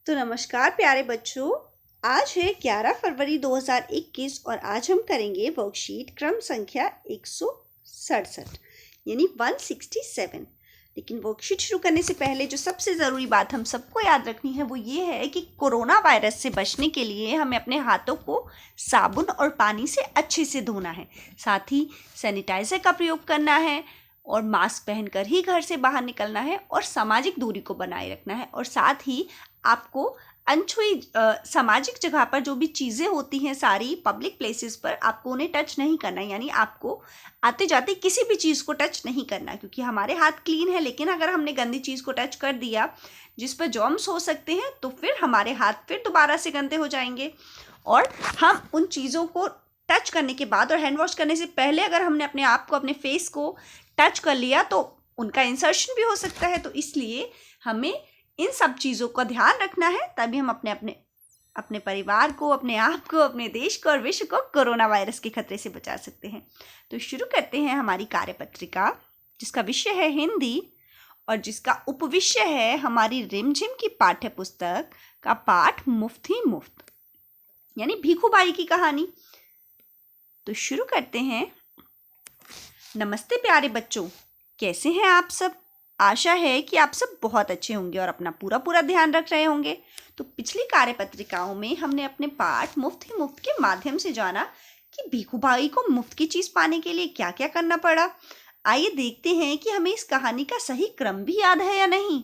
तो नमस्कार प्यारे बच्चों। आज है 11 फरवरी 2021 और आज हम करेंगे वर्कशीट क्रम संख्या 167 यानी 167। लेकिन वर्कशीट शुरू करने से पहले जो सबसे ज़रूरी बात हम सबको याद रखनी है वो ये है कि कोरोना वायरस से बचने के लिए हमें अपने हाथों को साबुन और पानी से अच्छे से धोना है। साथ ही सैनिटाइज़र का प्रयोग करना है और मास्क पहनकर ही घर से बाहर निकलना है और सामाजिक दूरी को बनाए रखना है। और साथ ही आपको अनछुई सामाजिक जगह पर जो भी चीज़ें होती हैं सारी पब्लिक प्लेसेस पर आपको उन्हें टच नहीं करना, यानी आपको आते जाते किसी भी चीज़ को टच नहीं करना, क्योंकि हमारे हाथ क्लीन है लेकिन अगर हमने गंदी चीज़ को टच कर दिया जिस पर जर्म्स हो सकते हैं तो फिर हमारे हाथ फिर दोबारा से गंदे हो जाएंगे। और हम उन चीज़ों को टच करने के बाद और हैंड वॉश करने से पहले अगर हमने अपने आप को, अपने फेस को टच कर लिया तो उनका इंसर्शन भी हो सकता है। तो इसलिए हमें इन सब चीज़ों का ध्यान रखना है, तभी हम अपने परिवार को, अपने आप को, अपने देश को और विश्व को कोरोना वायरस के खतरे से बचा सकते हैं। तो शुरू करते हैं हमारी कार्यपत्रिका, जिसका विषय है हिंदी और जिसका उपविषय है हमारी रिमझिम की पाठ्य पुस्तक का पाठ मुफ्त ही मुफ्त, यानी भीखूबाई की कहानी। तो शुरू करते हैं। नमस्ते प्यारे बच्चों, कैसे हैं आप सब? आशा है कि आप सब बहुत अच्छे होंगे और अपना पूरा ध्यान रख रहे होंगे। तो पिछली कार्यपत्रिकाओं में हमने अपने पाठ मुफ्त ही मुफ्त के माध्यम से जाना कि भीखूबाई को मुफ्त की चीज़ पाने के लिए क्या क्या करना पड़ा। आइए देखते हैं कि हमें इस कहानी का सही क्रम भी याद है या नहीं।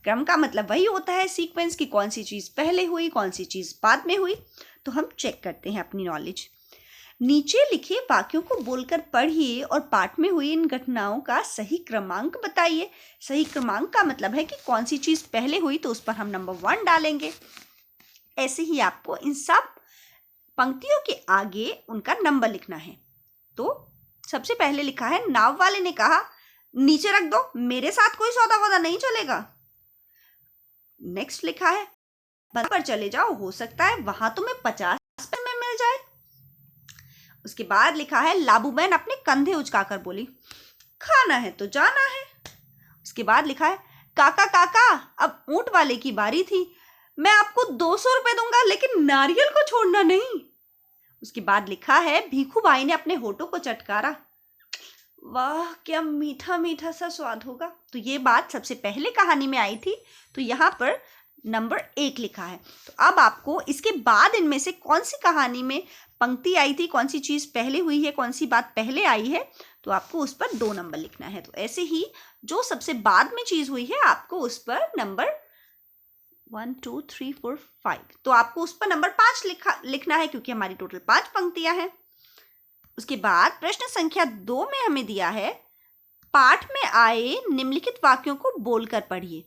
क्रम का मतलब वही होता है सीक्वेंस, की कौन सी चीज़ पहले हुई, कौन सी चीज़ बाद में हुई। तो हम चेक करते हैं अपनी नॉलेज। नीचे लिखे वाक्यों को बोलकर पढ़िए और पाठ में हुई इन घटनाओं का सही क्रमांक बताइए। सही क्रमांक का मतलब है कि कौन सी चीज़ पहले हुई तो उस पर हम नंबर 1 डालेंगे। ऐसे ही आपको इन सब पंक्तियों के आगे उनका नंबर लिखना है। तो सबसे पहले लिखा है, नाव वाले ने कहा नीचे रख दो, मेरे साथ कोई सौदा वौदा नहीं चलेगा। नेक्स्ट लिखा है, बंदर पर चले जाओ, हो सकता है वहां तुम्हें 50 रुपए में मिल जाए। उसके बाद लिखा है, लाबू बहन अपने कंधे उचकाकर बोली, खाना है तो जाना है। उसके बाद लिखा है, काका काका अब ऊंट वाले की बारी थी, मैं आपको 200 रुपए दूंगा लेकिन नारियल को छोड़ना नहीं। उसके बाद लिखा है, भीखूबाई ने अपने होठों को चटकारा, वाह क्या मीठा मीठा सा स्वाद होगा। तो ये बात सबसे पहले कहानी में आई थी, तो यहाँ पर नंबर 1 लिखा है। तो अब आपको इसके बाद इनमें से कौन सी कहानी में पंक्ति आई थी, कौन सी चीज़ पहले हुई है, कौन सी बात पहले आई है, तो आपको उस पर 2 नंबर लिखना है। तो ऐसे ही जो सबसे बाद में चीज़ हुई है आपको उस पर नंबर 1 2 3 4 5, तो आपको उस पर नंबर 5 लिखना है, क्योंकि हमारी टोटल 5 पंक्तियां हैं। उसके बाद प्रश्न संख्या 2 में हमें दिया है, पाठ में आए निम्नलिखित वाक्यों को बोलकर पढ़िए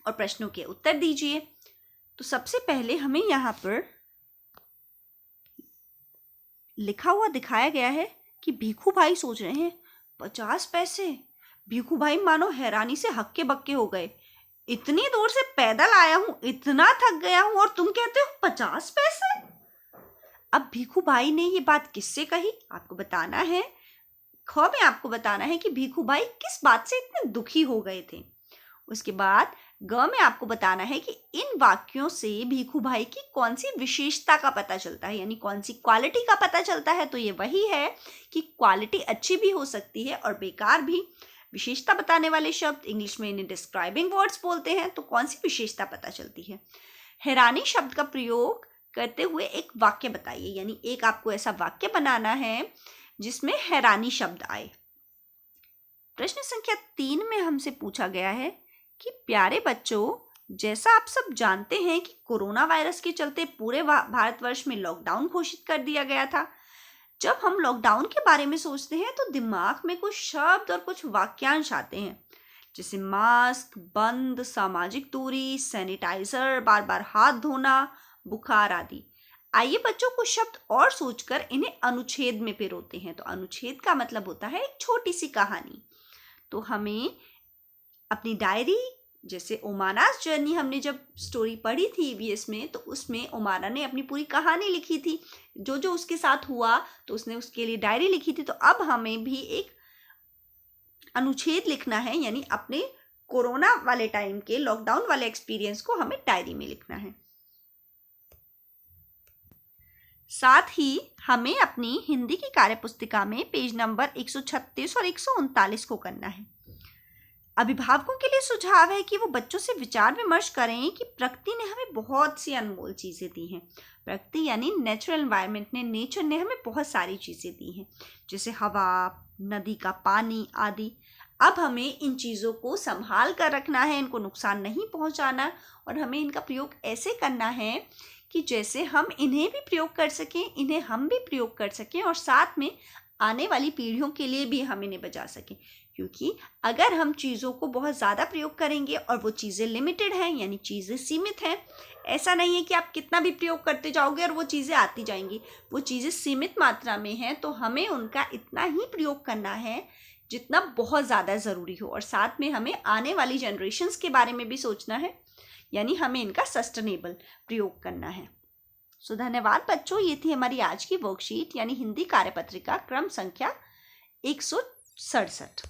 और प्रश्नों के उत्तर दीजिए। तो सबसे पहले हमें यहाँ पर लिखा हुआ दिखाया गया है कि भीखूभाई सोच रहे हैं 50 पैसे। भीखूभाई मानो हैरानी से हक्के बक्के हो गए, इतनी दूर से पैदल आया हूं, इतना थक गया हूं और तुम कहते हो 50 पैसे। अब भीखूभाई ने ये बात किससे कही आपको बताना है। ख में आपको बताना है कि भीखूभाई किस बात से इतने दुखी हो गए थे। उसके बाद ग में आपको बताना है कि इन वाक्यों से भीखूभाई की कौन सी विशेषता का पता चलता है, यानी कौन सी क्वालिटी का पता चलता है। तो ये वही है कि क्वालिटी अच्छी भी हो सकती है और बेकार भी। विशेषता बताने वाले शब्द इंग्लिश में इन्हें डिस्क्राइबिंग वर्ड्स बोलते हैं। तो कौन सी विशेषता पता चलती है, हैरानी शब्द का प्रयोग करते हुए एक वाक्य बताइए, यानी एक आपको ऐसा वाक्य बनाना है जिसमें हैरानी शब्द आए। प्रश्न संख्या 3 में हमसे पूछा गया है कि प्यारे बच्चों, जैसा आप सब जानते हैं कि कोरोना वायरस के चलते पूरे भारतवर्ष में लॉकडाउन घोषित कर दिया गया था। जब हम लॉकडाउन के बारे में सोचते हैं तो दिमाग में कुछ शब्द और कुछ वाक्यांश आते हैं, जैसे मास्क, बंद, सामाजिक दूरी, सैनिटाइजर, बार बार हाथ धोना, बुखार आदि। आइए बच्चों, कुछ शब्द और सोचकर इन्हें अनुच्छेद में पिरोते हैं। तो अनुच्छेद का मतलब होता है एक छोटी सी कहानी। तो हमें अपनी डायरी, जैसे ओमानास जर्नी हमने जब स्टोरी पढ़ी थी ईवीएस में, तो उसमें ओमाना ने अपनी पूरी कहानी लिखी थी, जो जो उसके साथ हुआ, तो उसने उसके लिए डायरी लिखी थी। तो अब हमें भी एक अनुच्छेद लिखना है, यानी अपने कोरोना वाले टाइम के लॉकडाउन वाले एक्सपीरियंस को हमें डायरी में लिखना है। साथ ही हमें अपनी हिंदी की कार्यपुस्तिका में पेज नंबर 136 और 139 को करना है। अभिभावकों के लिए सुझाव है कि वो बच्चों से विचार विमर्श करें कि प्रकृति ने हमें बहुत सी अनमोल चीज़ें दी हैं। प्रकृति यानी नेचुरल एनवायरनमेंट ने, नेचर ने हमें बहुत सारी चीज़ें दी हैं, जैसे हवा, नदी का पानी आदि। अब हमें इन चीज़ों को संभाल कर रखना है, इनको नुकसान नहीं पहुंचाना, और हमें इनका प्रयोग ऐसे करना है कि जैसे हम इन्हें भी प्रयोग कर सकें, इन्हें हम भी प्रयोग कर सकें, और साथ में आने वाली पीढ़ियों के लिए भी हम इन्हें बचा सकें। क्योंकि अगर हम चीज़ों को बहुत ज़्यादा प्रयोग करेंगे और वो चीज़ें लिमिटेड हैं, यानी चीज़ें सीमित हैं, ऐसा नहीं है कि आप कितना भी प्रयोग करते जाओगे और वो चीज़ें आती जाएंगी। वो चीज़ें सीमित मात्रा में हैं, तो हमें उनका इतना ही प्रयोग करना है जितना बहुत ज़्यादा ज़रूरी हो, और साथ में हमें आने वाली जनरेशन्स के बारे में भी सोचना है, यानी हमें इनका सस्टेनेबल प्रयोग करना है। सो धन्यवाद बच्चों, ये थी हमारी आज की वर्कशीट यानी हिंदी कार्यपत्रिका क्रम संख्या 167।